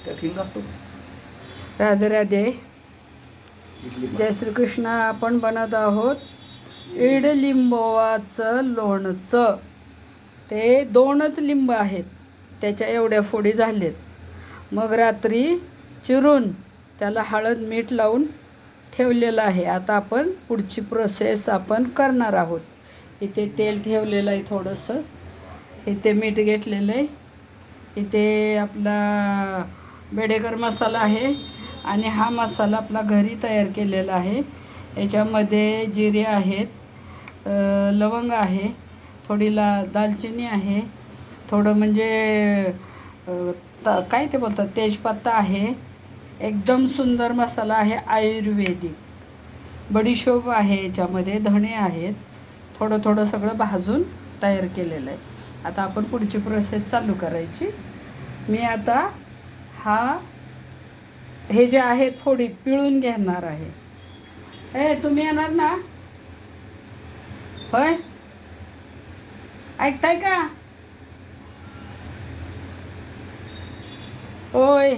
त्यात हिंग असतो. राधे राधे. जय श्रीकृष्ण. आपण बनवत आहोत इडलिंबवाचं लोणचं. ते 2च लिंब आहेत, त्याच्या एवढ्या फोडी झालेत. मग रात्री चिरून त्याला हळद मीठ लावून ठेवलेलं आहे. आता आपण पुढची प्रोसेस आपण करणार आहोत. इथे तेल ठेवलेलं आहे थोडंसं, इथे मीठ घेतलेलं आहे, इथे आपला बेडेकर मसाला आहे आणि हा मसाला आपला घरी तयार केलेला आहे. याच्यामध्ये जिरे आहेत, लवंग आहे, थोडी दालचिनी आहे, थोडं म्हणजे काय ते बोलतात तेजपत्ता आहे. एकदम सुंदर मसाला आहे आयुर्वेदिक. बडीशोप आहे, याच्यामध्ये धणे आहेत. थोडं थोडं सगळं भाजून तयार केलेलं आहे. आता आपण पुढची प्रोसेस चालू करायची. मी आता हे जे आहेत फोडी पिळून घेणार आहे. तुम्ही येणार ना? होय, ऐकताय का? होय.